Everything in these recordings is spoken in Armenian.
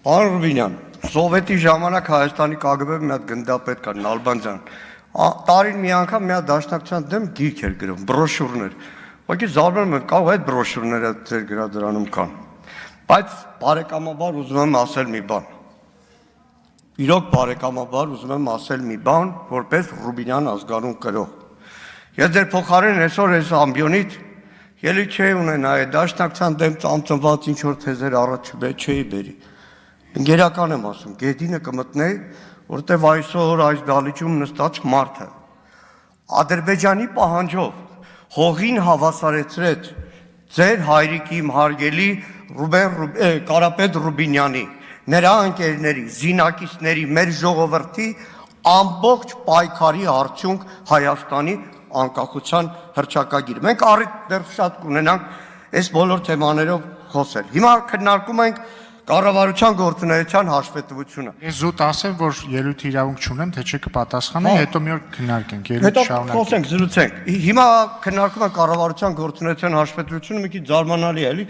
Պարոն Ռուբինյան, Սովետի ժամանակ Հայաստանի ԿԳԲ-ը մի հատ գնդապետ կար, Նալբանդյան, տարին մի անգամ մի հատ դաշնակցության դեմ գիրք էր գրում, բրոշյուրներ, ուղղակի զարմանում եմ, կարող է այդ բրոշյուրները ձեր գրադարանում կան, բայց բարեկամաբար ուզում եմ ասել մի բան, իրոք բարեկամաբար ուզում եմ ասել մի բան, որպես Ռուբինյան ազգանուն կրող, ես ձեր փոխարեն այսօր այս ամբիոնից ելույթ չէի ունենա, այդ դաշնակցության դեմ ծամծմված ինչ-որ թեզեր առաջ չէի բերի, Գերական եմ ասում, գեդինը կմտնեի, որտև այսօր այս դալիճում նստած մարդը Ադրբեջանի պահանջով հողին հավասարեցրեց ձեր հայրիկի իմ հարգելի Կարապետ Ռուբինյանի, նրա ընկերների, զինակիցների, մեր ժողովրդի ամբողջ պայքարի արդյունք Հայաստանի անկախության հռչակագիր։ Մենք առիթ դեռ շատ կունենանք այս բոլոր թեմաներով խոսել։ Հիմա քննարկում ենք Կառավարության գործունեության հաշվետվությունը։ Ես զուտ ասեմ, որ ելույթի իրավունք չունեմ, թե չէ կպատասխանեի, հետո մի օր քննարկենք, ելույթ շարունակենք։ Հետո խոսենք, զրուցենք։ Հիմա քննարկում ենք կառավարության գործունեության հաշվետվությունը, մի քիչ զարմանալի է, էլի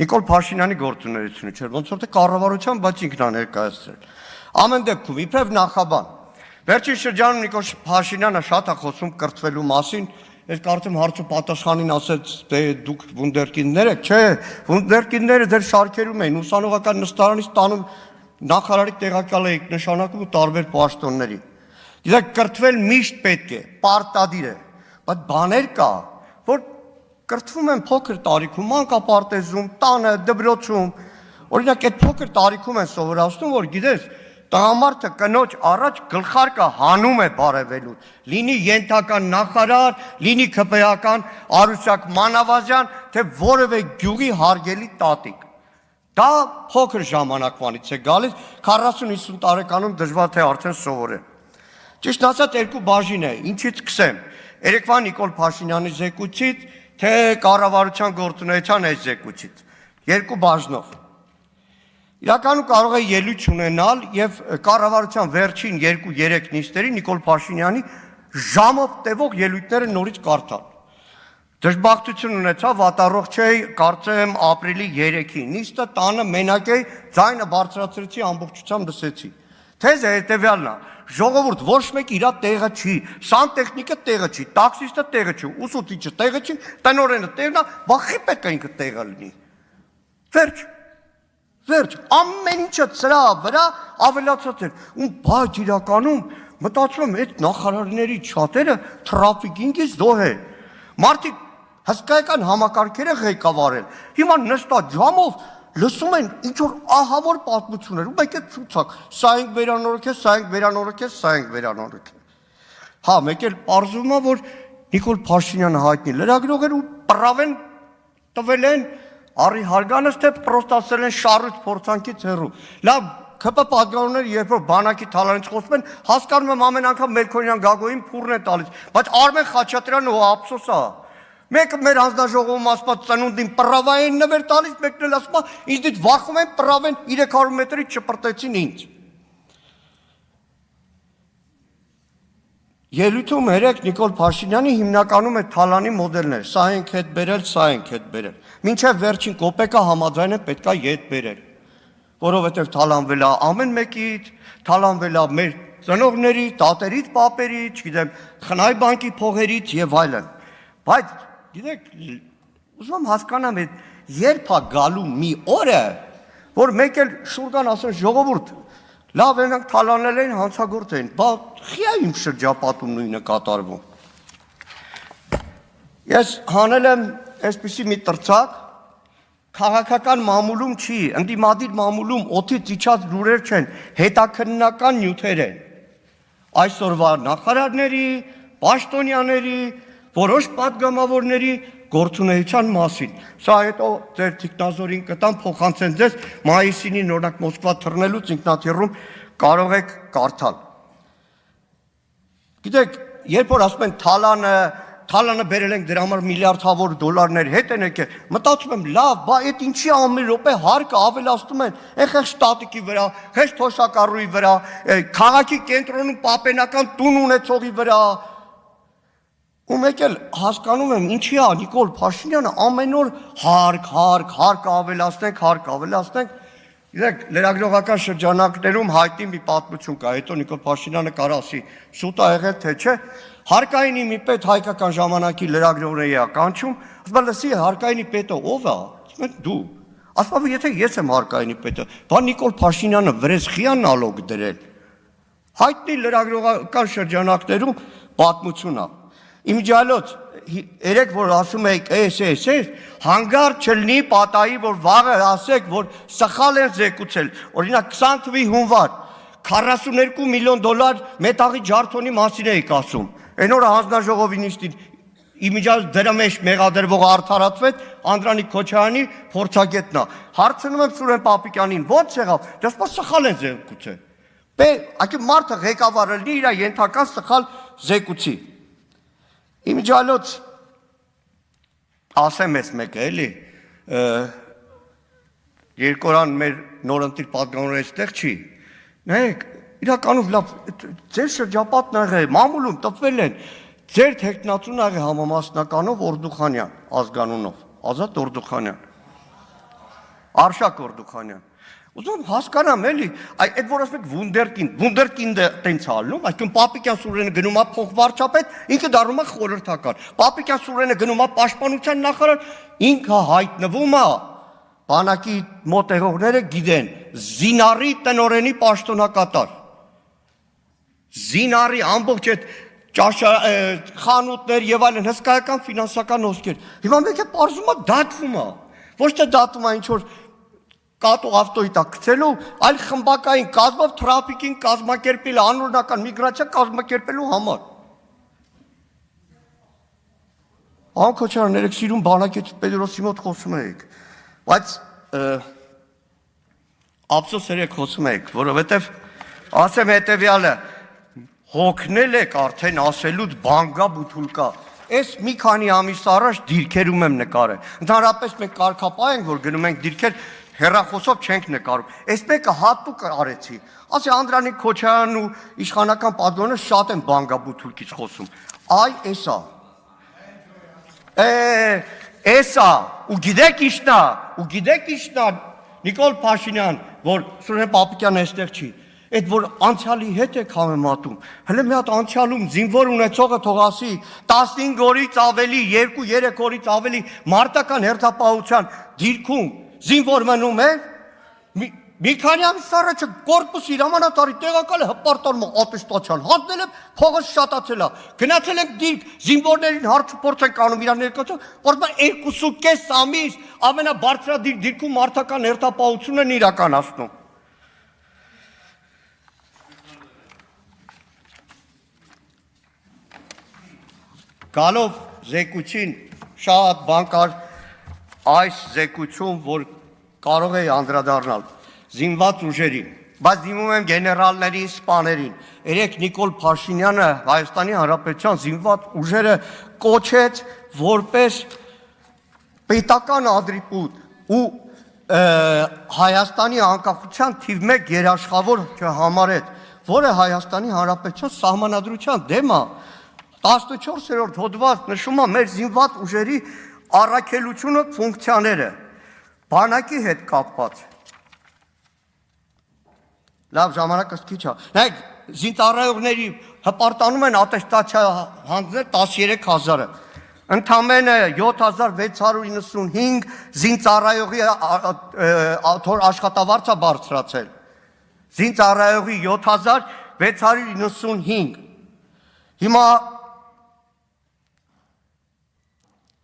Նիկոլ Փաշինյանի գործունեությունը չէ, ոնց որ թե կառավարության, բայց ինքն է ներկայացրել։ Ամեն դեպքում, իբրև նախաբան, վերջին շրջանում Նիկոլ Փաշինյանը շատ է խոսում կրթվելու մասին, ես կարծում հարցու պատասխանին ասեց, թե դուք վունդերկինդներ եք, չէ, վունդերկինդները ձեր շարքերում էին, ուսանողական նստարանից տանում նախարարի տեղակալ էիք նշանակում ու տարբեր պաշտոնների։ Գիտեք, կրթվել միշտ պետք է, պարտադիր է, բայց բաներ կա, որ կրթվում են փոքր տարիքում, մանկապարտեզում, տանը, դպրոցում, օրինակ այդ փոքր տարիքում են սովորացնում, որ գիտես, տղամարդը կնոջ առաջ գլխարկը հանում է բարևելու, լինի ենթական նախարար, լինի ԿՊ-ական Արուսյակ Մանավազյան, թե որևէ գյուղի հարգելի տատիկ։ Դա փոքր ժամանակվանից է գալիս, 40-50 տարեկանում դժվար թե արդեն սովորել։ Ճիշտ ասած երկու բաժին է, ինչից սկսեմ, երեկվա Նիկոլ Փաշինյանի զեկույցից, թե կառավարության գործունեության այս զեկույցից, երկու բաժնով։ Իրականում կարող է ելույթ ունենալ եւ կառավարության վերջին 2-3 նիստերի Նիկոլ Փաշինյանի ժամով տևող ելույթները նորից կարդալ։ Դժբախտություն ունեցա, վատառողջ էի, կարծեմ ապրիլի 3-ին նիստը տանը մենակ էի, ձայնը բարձրացրեցի, ամբողջությամբ լսեցի։ Թեզը հետեւյալն է. ժողովուրդ ոչ մեկ իր տեղը չի, սանտեխնիկը տեղը չի, տաքսիստը տեղը չի, ուսուցիչը տեղը չի, տնօրենը տեղն է, բախի պետք է ինքը տեղը լինի։ Վերջ, ամեն ինչը ծրա վրա ավելացած էր, բայց իրականում մտածում եմ, այդ նախարարների շատերը թրաֆիկինգից զոհ են, մարդիկ հսկայական համակարգեր են ղեկավարել, հիմա նստած ժամով լսում են ինչ-որ ահավոր պատմություններ, ու մեկ է ցուցակ, սա ենք վերանորոգել, սա ենք վերանորոգել, սա ենք վերանորոգել։ Հա, մեկ էլ պարզվում է, որ Նիկոլ Փաշինյանը հայտնի լրագրող էր ու պրավեն տվել են Արի հարգանս թե պրոստ ասել են շարուց փորձանքից հեռու։ Լավ, ԿՊ պատգամավորները երբ որ բանակի թալանից խոսում են, հասկանում եմ ամեն անգամ Մելքոնյան Գագոյին փուրն է տալիս, բայց Արմեն Խաչատրյանը ու ափսոս է։ Մեկը մեր հանձնաժողովում ասված ծնունդին պրավային նվեր տալիս, մեկն էլ ասում է, ինձնից վախում են պրավեն 300 մետրից չպրտեցին ինձ։ Ելույթում երեք Նիկոլ Փաշինյանի հիմնականում է թալանի մոդելներ, սա ենք հետ բերել, սա ենք հետ բերել։ Մինչև վերջին կոպեկը համաձայն է պետքա ետ բերել, որովհետև թալանվել է ամեն մեկից, թալանվել է մեր ծնողների, տատերից, պապերից, չգիտեմ, խնայ բանկի փողերից եւ այլն։ Բայց գիտեք, ուզում եմ հասկանամ, երբ է գալու մի օրը, որ մեկ էլ շուրգան ասեն ժողովուրդ լավ ենք թալանել են հանցագործ են, բա խիա իմ շրջապատում նույնը կատարվում։ Ես հանել եմ այսպիսի մի տրցակ, քաղաքական մամուլում չի, ընդդիմադիր մամուլում օդից իջած լուրեր չեն, հետաքննական նյութեր են։ Այսօրվա նախարարների, պաշտոնյաների, որոշ պատգամավորների գործունեության մասին։ Սա հետո ձեր թիկնազորին կտամ փոխանցեն ձեզ մայիսինի նորակ Մոսկվա թռնելուց ինքնաթիռում կարող եք կարդալ։ Գիտեք, երբ որ ասում են թալանը բերել ենք դրա համար միլիարդավոր դոլարներ հետ են եկել, մտածում եմ լավ, բա այդ ինչի ամեն րոպե հարկը ավելացնում են, այնքան շտատիկի վրա, հեշտ թոշակառուի վրա, քաղաքի կենտրոնում պապենական տուն ունեցողի վրա։ Ու մեկ էլ հասկանում եմ ինչի է Նիկոլ Փաշինյանը ամեն օր հարկ ավելացնենք, Գիտեք, լրագրողական շրջանակներում հայտնի մի պատմություն կա, հետո Նիկոլ Փաշինյանը կարա ասի, շուտ ա եղել թե չէ, հարկայինի մի պետ հայկական ժամանակի լրագրողների է կանչում, ասում է, լսի, հարկայինի պետը ով է, ասում են դու, ասում է, եթե ես եմ հարկայինի պետը, բա Նիկոլ Փաշինյանը վրեժխի է նալոգ դրել, հայտնի լրագրողական շրջանակներում պատմություն է, իմիջիալոց, երեք որ ասում եք էս, հանգար չլնի պատայի, որ վաղը ասեք, որ սխալ են զեկուցել, օրինակ 20 թվի հունվար, 42 միլիոն դոլար մետաղի ջարդոնի մասին էիք ասում, այն օրը հանձնաժողովի նիստին, իմիջիալոց դրա մեջ մեղադրվողը արդարացվեց, Անդրանիկ Քոչարյանի փորձագետն է, հարցնում եմ Սուրեն Պապիկյանին, ո՞նց եղավ, դες սխալ են զեկուցել, այդի մարդը ղեկավարը լինի իր ենթական սխալ զեկուցի, իմիջիալոց ասեմ ես մեկը էլի, երկորան մեր նորընտիր պատգամավորը այստեղ չի, նայեք, իրականում լավ, ձեր շրջապատն աղ է, մամուլում տպվել են, ձեր թեկնածուն աղ է համամասնականով Օրդուխանյան, ազգանունով, Ազատ Օրդուխանյան, Արշակ Օրդուխանյան, ուզում հասկանամ էլի, այդ որ ասում եք վունդերկինդը տենց ալնում, այսքան Պապիկյան Սուրենը գնում է փոխվարչապետ, ինքը դառնում է խորհրդական, Պապիկյան Սուրենը գնում է պաշտպանության նախարար, ինքը հայտնվում է, բանակի մոտ եղողները գիտեն, Զինարի տնօրենի պաշտոնակատար, Զինարի ամբողջ այդ խանութներ եւ այլն հսկայական ֆինանսական հոսքեր, հիմա մեկ է պարզում է դատվում է, ոչ թե դատում է ինչ որ կատու ավտոյի տակ գցելու, այլ խմբակային կազմով թրաֆիկին կազմակերպել, անօրինական միգրացիա կազմակերպելու համար։ Ան Քոչարյան, ներեք սիրուն բանակից Պետրոսի մոտ խոսում եք, բայց ափսոս երեք խոսում եք, որովհետև ասեմ հետևյալը, հոգնել եք արդեն ասելուց բանգա բութուլկա, այս մի քանի ամիս առաջ դիրքերում եմ նկարել, ընդհանրապես մենք կարգապահ ենք, որ գնում ենք դիրքեր, հեռախոսով չենք նկարում, այս մեկը հատուկ արեցի, ասի Անդրանիկ Քոչարյանն ու իշխանական պատգամավորը շատ են բանգա բութուլկից խոսում, այ էսա, ու գիտեք իշնա, Նիկոլ Փաշինյան, որ Սուրեն Պապիկյանը այստեղ չի, այդ որ անցյալի հետ եք համեմատում, հələ մի հատ անցյալում զինվոր ունեցողը թող ասի 15 օրից ավելի, 2-3 օրից ավելի մարտական հերթապահության դիրքում զինվոր մնում է, մի քանի ամիս առաջ կորպուսի հրամանատարի տեղակալը հպարտանում է ատեստացիան, հանձնել եմ փողը շատացել է, գնացել ենք դիրք, զինվորներին հարցուփորձ ենք անում իրար ներկայացում, որտեղ 2.5 ամիս ամենաբարձրադիր դիրքում մարտական հերթապահությունն են իրականացնում։ Գալով զեկուցին շատ բան կար այս զեկուցում, որ կարող է անդրադառնալ զինված ուժերին, բայց դիմում եմ գեներալներին, սպաներին, երեք Նիկոլ Փաշինյանը Հայաստանի Հանրապետության զինված ուժերը կոչեց որպես պետական ադրիպուտ ու Հայաստանի անկախության թիվ 1 երաշխավոր չհամարեց, որը Հայաստանի Հանրապետության սահմանադրության դեմ է, 14-րդ հոդված նշում է մեր զինված ուժերի առաքելությունը, ֆունկցիաները, բանակի հետ կապված։ Լավ ժամանակս քիչ է։ Նայեք, զինծառայողների հպարտանում են ատեստացիա հանձնել 13,000-ը։ Ընդամենը 7695 զինծառայողի աշխատավարձ է բարձրացել։ Զինծառայողի 7695։ Հիմա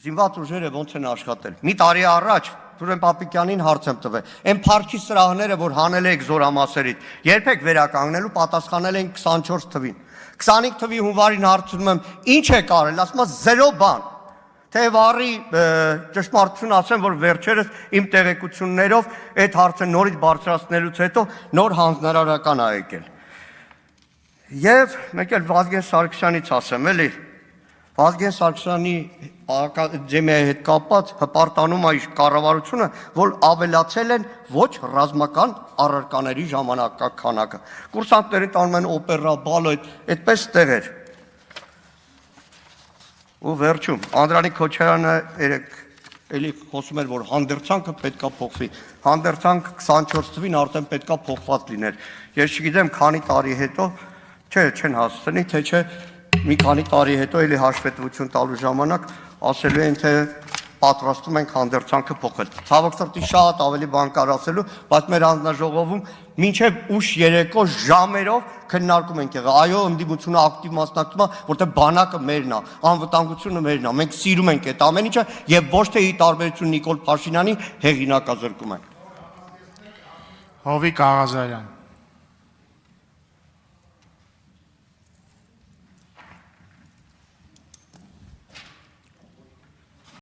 զինված ուժերը ոնց են աշխատել։ Մի տարի առաջ Սուրեն Պապիկյանին հարց եմ տվել։ Այն փառքի սրահները, որ հանել եք զորամասերից, երբ եք վերականգնելու, պատասխանել են 24 թվին։ 25 թվի հունվարին հարցնում եմ, ինչ եք արել, ասում եմ 0 բան։ Թեև առի ճշմարտություն ասեմ, որ վերջերս իմ տեղեկություններով այդ հարցը նորից բարձրացնելուց հետո նոր հանձնարարական ա եկել։ Եվ մեկ էլ Վազգեն Սարգսյանից ասեմ, էլի, Վազգեն Սարգսյանի ակադեմիայի հետ կապված հպարտանում է կառավարությունը, որ ավելացել են ոչ ռազմական առարկաների ժամանակականակը։ Կուրսանտներին տանում են օպերա, բալետ, այդպես տեղեր։ Ու վերջում Անդրանիկ Քոչարյանը երեք էլի խոսում էր, որ հանդերձանքը պետքա փոխվի։ Հանդերձանք 24 թվին արդեն պետքա փոխված լիներ։ Ես չգիտեմ, քանի տարի հետո, չէ, չեն հասցնի, թե չէ, մի քանի տարի հետո էլի հաշվետվություն տալու ժամանակ ասելու են, թե պատրաստում ենք հանդերձանքը փոխել։ Ցավոք սրտի շատ ավելի բան կար ասելու, բայց մեր հանձնաժողովում մինչև ուշ երեկո ժամերով քննարկում ենք եղել։ Այո, ընդդիմությունը ակտիվ մասնակցում է, որտեղ բանակը մերն է, անվտանգությունը մերն է։ Մենք սիրում ենք այդ ամեն ինչը եւ ոչ թե ի տարբերություն Նիկոլ Փաշինյանի հեղինակազրկում ենք։ Հովիկ Աղազարյան